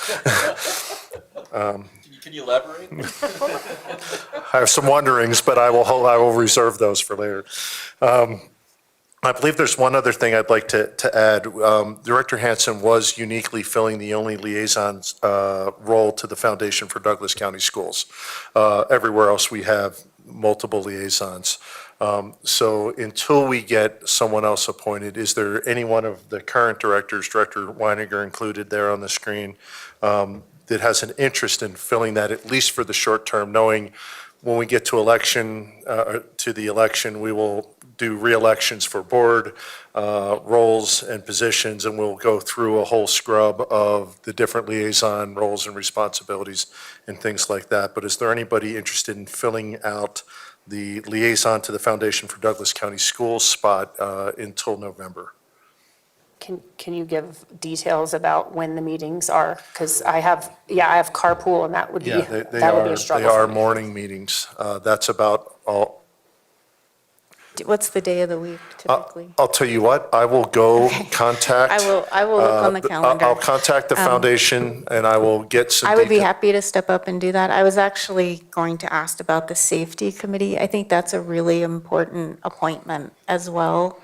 [SPEAKER 4] Can you elaborate?
[SPEAKER 1] I have some wonderings, but I will reserve those for later. I believe there's one other thing I'd like to add. Director Hansen was uniquely filling the only liaison's role to the Foundation for Douglas County Schools. Everywhere else we have multiple liaisons. So until we get someone else appointed, is there any one of the current directors, Director Weiniger included there on the screen, that has an interest in filling that, at least for the short term, knowing when we get to the election, we will do re-elections for board roles and positions, and we'll go through a whole scrub of the different liaison roles and responsibilities and things like that. But is there anybody interested in filling out the liaison to the Foundation for Douglas County Schools spot until November?
[SPEAKER 3] Can you give details about when the meetings are? Because I have carpool, and that would be,
[SPEAKER 1] Yeah,
[SPEAKER 3] that would be a struggle.
[SPEAKER 1] They
[SPEAKER 3] for
[SPEAKER 1] are
[SPEAKER 3] me.
[SPEAKER 1] morning meetings. That's about all.
[SPEAKER 2] What's the day of the week typically?
[SPEAKER 1] I'll tell you what, I will go contact.
[SPEAKER 2] I will look on the calendar.
[SPEAKER 1] I'll contact the foundation and I will get some
[SPEAKER 2] I would be
[SPEAKER 1] detail.
[SPEAKER 2] happy to step up and do that. I was actually going to ask about the safety committee. I think that's a really important appointment as well.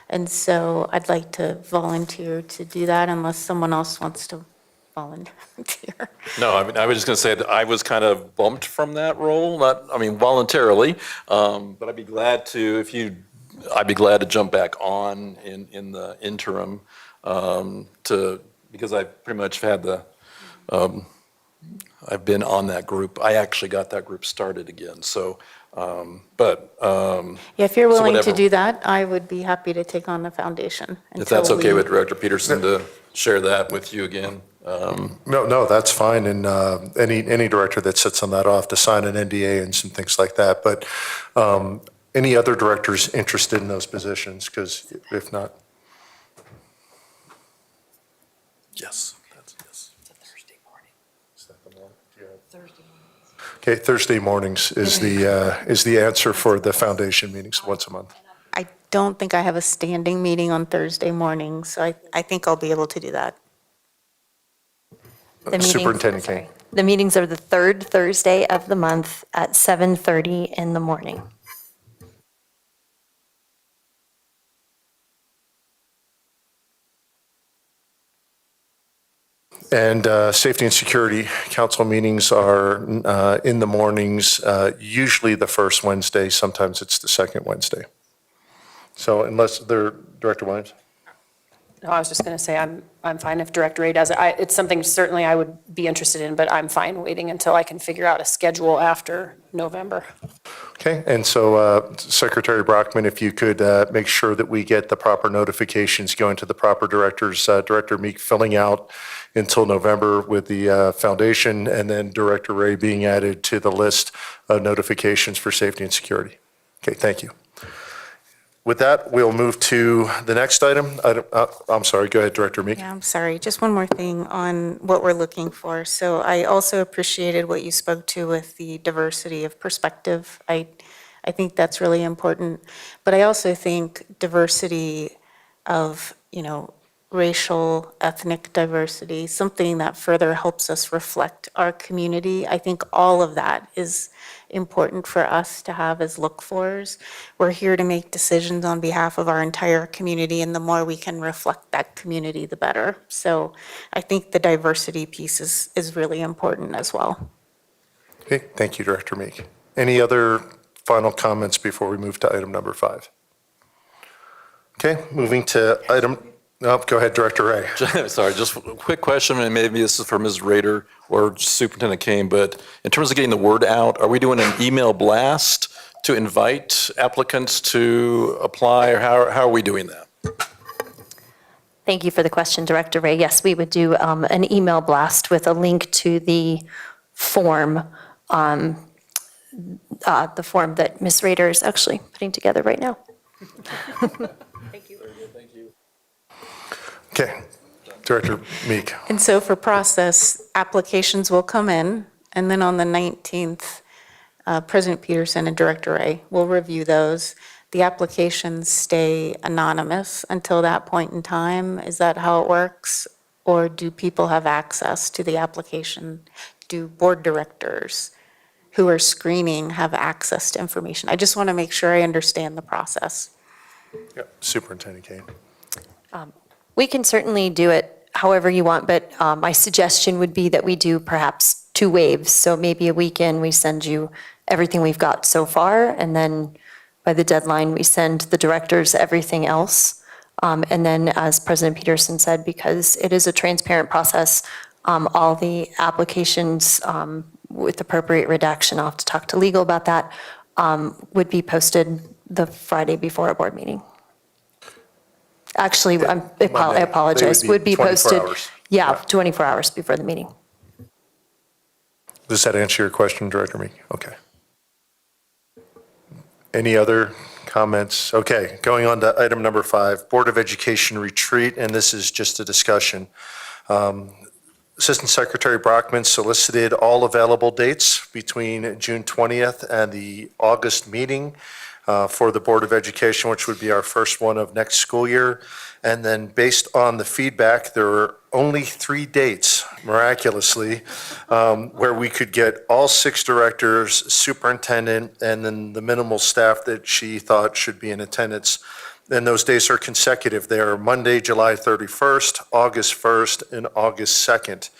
[SPEAKER 2] And so I'd like to volunteer to do that unless someone else wants to volunteer.
[SPEAKER 4] No, I mean, I was just going to say that I was kind of bumped from that role, voluntarily, but I'd be glad to, I'd be glad to jump back on in the interim, because I pretty much had I've been on that group. I actually got that group started again, so,
[SPEAKER 2] Yeah, if you're
[SPEAKER 4] So
[SPEAKER 2] willing to
[SPEAKER 4] whatever.
[SPEAKER 2] do that, I would be happy to take on the foundation.
[SPEAKER 4] if that's
[SPEAKER 2] until
[SPEAKER 4] okay
[SPEAKER 2] we-
[SPEAKER 4] with Director Peterson to share that with you again.
[SPEAKER 1] No, that's fine. And any director that sits on that will have to sign an NDA and some things like that. But any other directors interested in those positions? Because if not.
[SPEAKER 4] Yes, that's yes.
[SPEAKER 1] Okay, Thursday mornings is the answer for the foundation meetings once a month.
[SPEAKER 2] I don't think I have a standing meeting on Thursday morning, so I think I'll be able to do that.
[SPEAKER 6] The meetings-
[SPEAKER 1] Superintendent
[SPEAKER 6] sorry.
[SPEAKER 1] Kane.
[SPEAKER 6] The meetings are the third Thursday of the month at 7:30 in the morning.
[SPEAKER 1] And Safety and Security Council meetings are in the mornings, usually the first Wednesday, sometimes it's the second Wednesday. So unless they're, Director Williams?
[SPEAKER 3] No, I was just going to say, I'm fine if Director Ray does it. It's something certainly I would be interested in, but I'm fine waiting until I can figure out a schedule after November.
[SPEAKER 1] Okay, and so Secretary Brockman, if you could make sure that we get the proper notifications going to the proper directors, Director Meek filling out until November with the foundation, and then Director Ray being added to the list of notifications for safety and security. Okay, thank you. With that, we'll move to the next item. I'm sorry, go ahead, Director Meek.
[SPEAKER 2] Yeah, I'm sorry. Just one more thing on what we're looking for. So I also appreciated what you spoke to with the diversity of perspective. I think that's really important. But I also think diversity of, racial, ethnic diversity, something that further helps us reflect our community. I think all of that is important for us to have as look-fors. We're here to make decisions on behalf of our entire community, and the more we can reflect that community, the better. So I think the diversity piece is really important as well.
[SPEAKER 1] Okay, thank you, Director Meek. Any other final comments before we move to item number 5? Okay, moving to go ahead, Director Ray.
[SPEAKER 4] Sorry, just a quick question, and maybe this is for Ms. Rader or Superintendent Kane, but in terms of getting the word out, are we doing an email blast to invite applicants to apply, or how are we doing that?
[SPEAKER 6] Thank you for the question, Director Ray. Yes, we would do an email blast with a link to the form, that Ms. Rader is actually putting together right now.
[SPEAKER 1] Okay, Director Meek.
[SPEAKER 2] And so for process, applications will come in, and then on the 19th, President Peterson and Director Ray will review those. The applications stay anonymous until that point in time. Is that how it works? Or do people have access to the application? Do board directors who are screening have access to information? I just want to make sure I understand the process.
[SPEAKER 1] Yep, Superintendent Kane.
[SPEAKER 6] We can certainly do it however you want, but my suggestion would be that we do perhaps 2 waves. So maybe a weekend, we send you everything we've got so far, and then by the deadline, we send the directors everything else. And then, as President Peterson said, because it is a transparent process, all the applications with appropriate redaction, I'll have to talk to legal about that, would be posted the Friday before a board meeting. Actually, I
[SPEAKER 1] Monday.
[SPEAKER 6] apologize,
[SPEAKER 1] They would
[SPEAKER 6] would
[SPEAKER 1] be
[SPEAKER 6] be
[SPEAKER 1] 24
[SPEAKER 6] posted.
[SPEAKER 1] hours.
[SPEAKER 6] Yeah,
[SPEAKER 1] Yeah.
[SPEAKER 6] 24 hours before the meeting.
[SPEAKER 1] Does that answer your question, Director Meek? Okay. Any other comments? Okay, going on to item number 5, Board of Education retreat, and this is just a discussion. Assistant Secretary Brockman solicited all available dates between June 20th and the August meeting for the Board of Education, which would be our first one of next school year. And then based on the feedback, there were only 3 dates, miraculously, where we could get all 6 directors, superintendent, and then the minimal staff that she thought should be in attendance. And those days are consecutive. They are Monday, July 31st, August 1st, and August 2nd.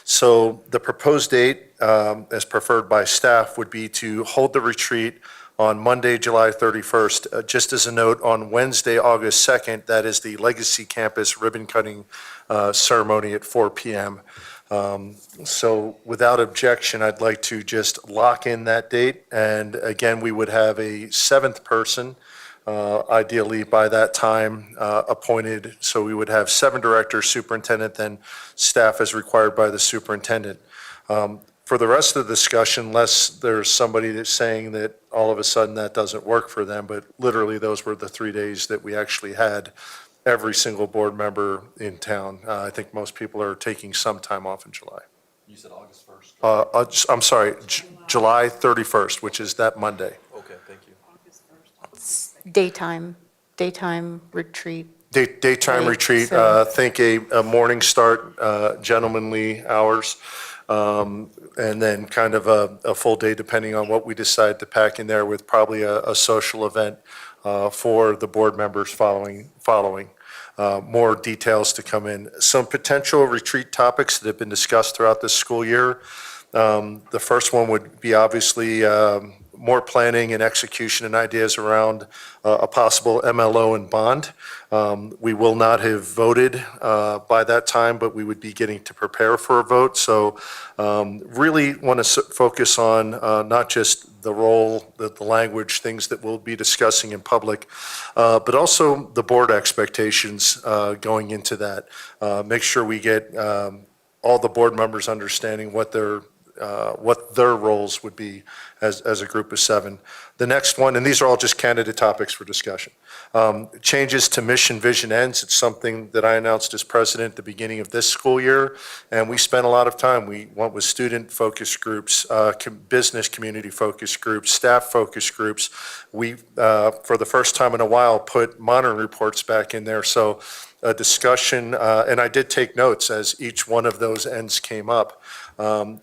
[SPEAKER 1] So the proposed date, as preferred by staff, would be to hold the retreat on Monday, July 31st. Just as a note, on Wednesday, August 2nd, that is the Legacy Campus ribbon cutting ceremony at 4 p.m. So without objection, I'd like to just lock in that date. And again, we would have a 7th person, ideally by that time, appointed. So we would have 7 directors, superintendent, then staff as required by the superintendent. For the rest of the discussion, unless there's somebody that's saying that all of a sudden that doesn't work for them, but literally those were the 3 days that we actually had every single board member in town. I think most people are taking some time off in July.
[SPEAKER 4] You said August 1st?
[SPEAKER 1] I'm sorry, July 31st, which is that Monday.
[SPEAKER 4] Okay, thank you.
[SPEAKER 2] Daytime retreat.
[SPEAKER 1] Daytime
[SPEAKER 2] Right,
[SPEAKER 1] retreat,
[SPEAKER 2] so-
[SPEAKER 1] think a morning start, gentlemanly hours, and then kind of a full day depending on what we decide to pack in there with probably a social event for the board members following. More details to come in. Some potential retreat topics that have been discussed throughout this school year. The first one would be obviously more planning and execution and ideas around a possible MLO and bond. We will not have voted by that time, but we would be getting to prepare for a vote. So really want to focus on not just the role, the language, things that we'll be discussing in public, but also the board expectations going into that. Make sure we get all the board members understanding what their roles would be as a group of 7. The next one, and these are all just candidate topics for discussion. Changes to mission, vision, ends. It's something that I announced as president at the beginning of this school year, and we spent a lot of time. We went with student focus groups, business community focus groups, staff focus groups. We, for the first time in a while, put monitoring reports back in there. So a discussion, and I did take notes as each one of those ends came up.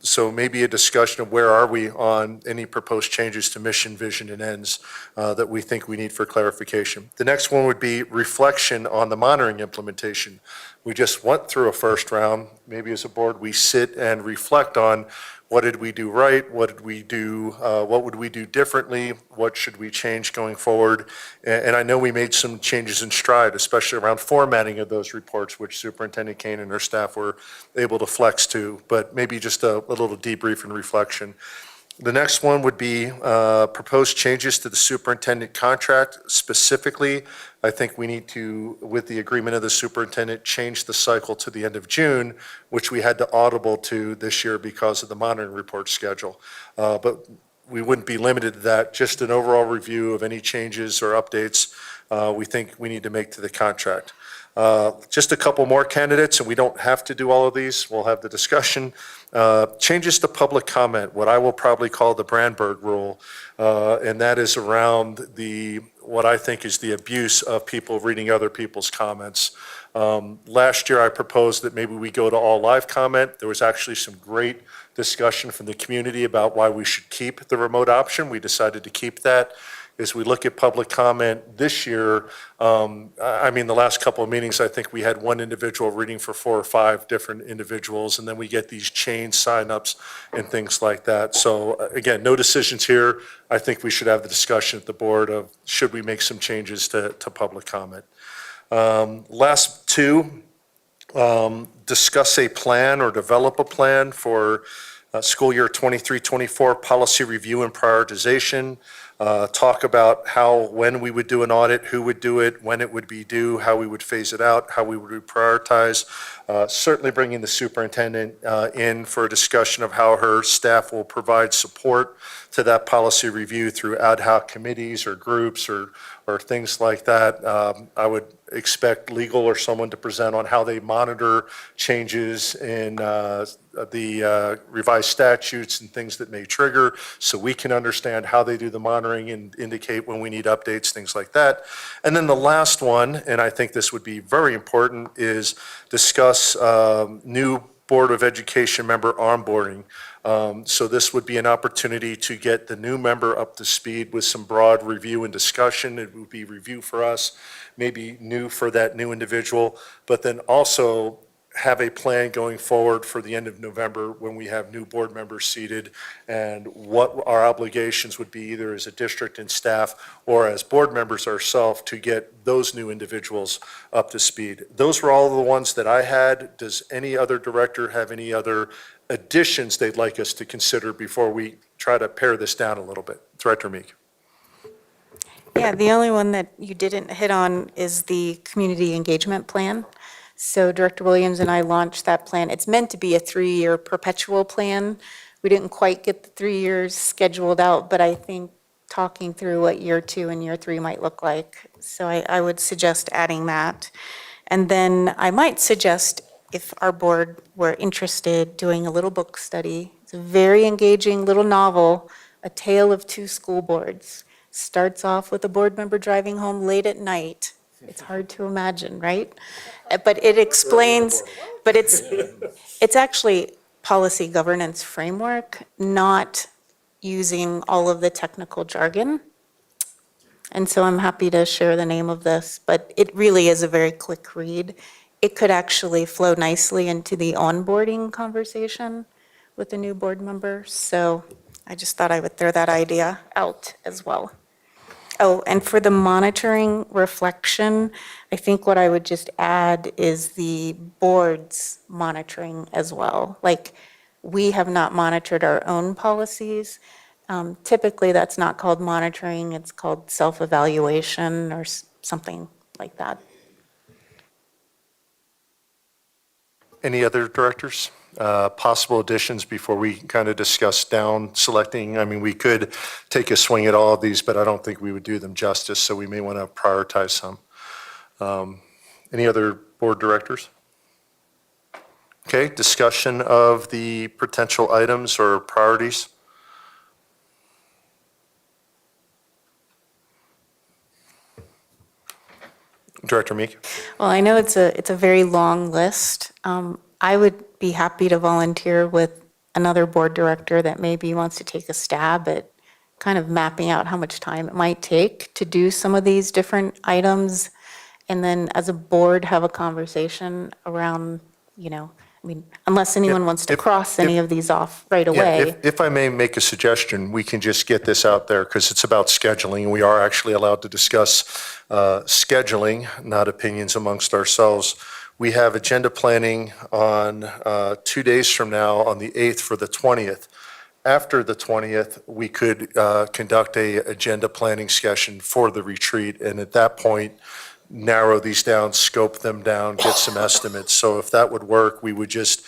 [SPEAKER 1] So maybe a discussion of where are we on any proposed changes to mission, vision, and ends that we think we need for clarification. The next one would be reflection on the monitoring implementation. We just went through a first round. Maybe as a board, we sit and reflect on what did we do right? What did we do? What would we do differently? What should we change going forward? And I know we made some changes in stride, especially around formatting of those reports, which Superintendent Kane and her staff were able to flex to, but maybe just a little debrief and reflection. The next one would be proposed changes to the superintendent contract. Specifically, I think we need to, with the agreement of the superintendent, change the cycle to the end of June, which we had to audible to this year because of the monitoring report schedule. But we wouldn't be limited to that, just an overall review of any changes or updates we think we need to make to the contract. Just a couple more candidates, and we don't have to do all of these. We'll have the discussion. Changes to public comment, what I will probably call the Brandberg rule, and that is around what I think is the abuse of people reading other people's comments. Last year, I proposed that maybe we go to all live comment. There was actually some great discussion from the community about why we should keep the remote option. We decided to keep that. As we look at public comment this year, the last couple of meetings, I think we had one individual reading for 4 or 5 different individuals, and then we get these chain signups and things like that. So again, no decisions here. I think we should have the discussion at the board of should we make some changes to public comment. Last 2, discuss a plan or develop a plan for School year 23-24 policy review and prioritization. Talk about when we would do an audit, who would do it, when it would be due, how we would phase it out, how we would prioritize. Certainly bringing the superintendent in for a discussion of how her staff will provide support to that policy review through ad hoc committees or groups or things like that. I would expect legal or someone to present on how they monitor changes in the revised statutes and things that may trigger, so we can understand how they do the monitoring and indicate when we need updates, things like that. And then the last one, and I think this would be very important, is discuss new Board of Education member onboarding. So this would be an opportunity to get the new member up to speed with some broad review and discussion. It would be review for us, maybe new for that new individual, but then also have a plan going forward for the end of November when we have new board members seated and what our obligations would be either as a district and staff or as board members ourselves to get those new individuals up to speed. Those were all the ones that I had. Does any other director have any other additions they'd like us to consider before we try to pare this down a little bit? Director Meek.
[SPEAKER 2] Yeah, the only one that you didn't hit on is the community engagement plan. So Director Williams and I launched that plan. It's meant to be a 3-year perpetual plan. We didn't quite get the 3 years scheduled out, but I think talking through what year 2 and year 3 might look like. So I would suggest adding that. And then I might suggest, if our board were interested, doing a little book study. It's a very engaging little novel, A Tale of Two School Boards. Starts off with a board member driving home late at night. It's hard to imagine, right? But it explains, but it's actually policy governance framework, not using all of the technical jargon. And so I'm happy to share the name of this, but it really is a very quick read. It could actually flow nicely into the onboarding conversation with the new board member. So I just thought I would throw that idea out as well. Oh, and for the monitoring reflection, I think what I would just add is the board's monitoring as well. Like, we have not monitored our own policies. Typically, that's not called monitoring, it's called self-evaluation or something like that.
[SPEAKER 1] Any other directors? Possible additions before we kind of discuss down selecting? I mean, we could take a swing at all of these, but I don't think we would do them justice, so we may want to prioritize some. Any other board directors? Okay, discussion of the potential items or priorities? Director Meek?
[SPEAKER 2] Well, I know it's a very long list. I would be happy to volunteer with another board director that maybe wants to take a stab at kind of mapping out how much time it might take to do some of these different items. And then as a board, have a conversation around, I mean, unless anyone wants to cross any of these off right away.
[SPEAKER 1] Yeah, if I may make a suggestion, we can just get this out there because it's about scheduling. We are actually allowed to discuss scheduling, not opinions amongst ourselves. We have agenda planning on 2 days from now on the 8th for the 20th. After the 20th, we could conduct a agenda planning session for the retreat, and at that point, narrow these down, scope them down, get some estimates. So if that would work, we would just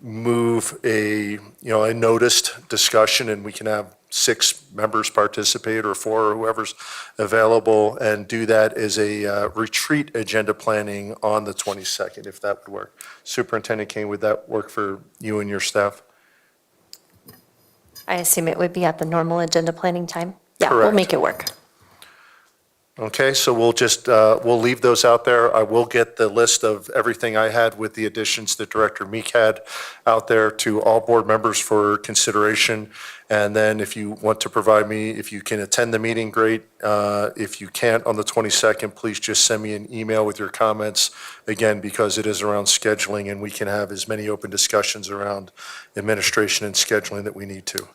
[SPEAKER 1] move a noticed discussion, and we can have 6 members participate or 4 or whoever's available, and do that as a retreat agenda planning on the 22nd, if that would work. Superintendent King, would that work for you and your staff?
[SPEAKER 6] I assume it would be at the normal agenda planning time? Yeah, we'll
[SPEAKER 1] Correct.
[SPEAKER 6] make it work.
[SPEAKER 1] Okay, so we'll just, we'll leave those out there. I will get the list of everything I had with the additions that Director Meek had out there to all board members for consideration. And then if you want to provide me, if you can attend the meeting, great. If you can't on the 22nd, please just send me an email with your comments. Again, because it is around scheduling and we can have as many open discussions around administration and scheduling that we need to.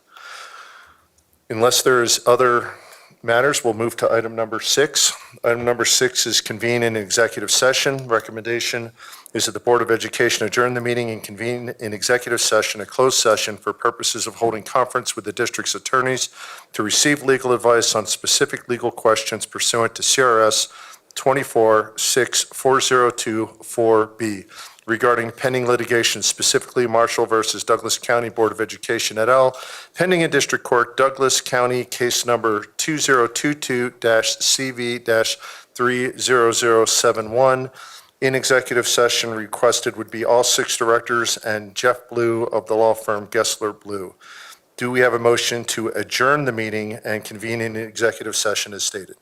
[SPEAKER 1] Unless there's other matters, we'll move to item number 6. Item number 6 is convene in executive session. Recommendation is that the Board of Education adjourn the meeting and convene in executive session, a closed session for purposes of holding conference with the district's attorneys to receive legal advice on specific legal questions pursuant to CRS 24-6-4024B regarding pending litigation, specifically Marshall versus Douglas County Board of Education et al., pending in District Court, Douglas County, case number 2022-CV-30071. In executive session requested would be all 6 directors and Jeff Blue of the law firm Gessler Blue. Do we have a motion to adjourn the meeting and convene in executive session as stated?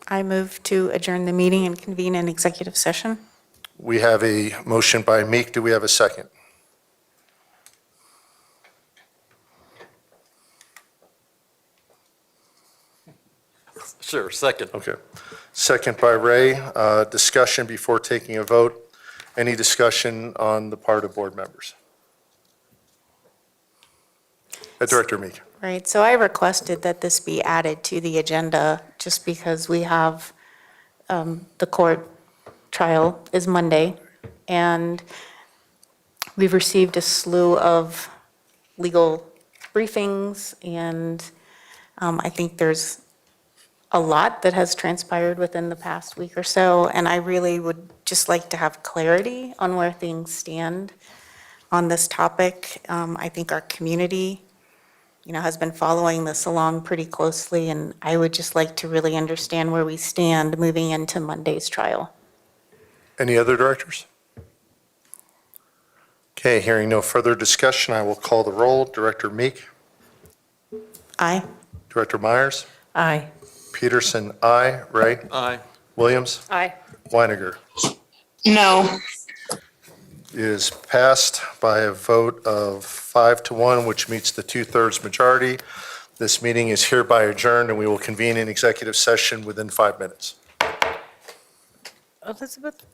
[SPEAKER 2] I move to adjourn the meeting and convene an executive session.
[SPEAKER 1] We have a motion by Meek. Do we have a second?
[SPEAKER 4] Sure, second.
[SPEAKER 1] Okay. Second by Ray. Discussion before taking a vote. Any discussion on the part of board members? Director Meek.
[SPEAKER 2] Right, so I requested that this be added to the agenda just because we have, the court trial is Monday, and we've received a slew of legal briefings, and I think there's a lot that has transpired within the past week or so, and I really would just like to have clarity on where things stand on this topic. I think our community has been following this along pretty closely, and I would just like to really understand where we stand moving into Monday's trial.
[SPEAKER 1] Any other directors? Okay, hearing no further discussion, I will call the roll. Director Meek,
[SPEAKER 2] Aye.
[SPEAKER 1] Director Myers,
[SPEAKER 7] Aye.
[SPEAKER 1] Peterson, aye. Ray,
[SPEAKER 4] Aye.
[SPEAKER 1] Williams,
[SPEAKER 3] Aye.
[SPEAKER 1] Weiniger.
[SPEAKER 5] No.
[SPEAKER 1] It is passed by a vote of 5-1, which meets the 2/3 majority. This meeting is hereby adjourned, and we will convene in executive session within 5 minutes.
[SPEAKER 7] Elizabeth,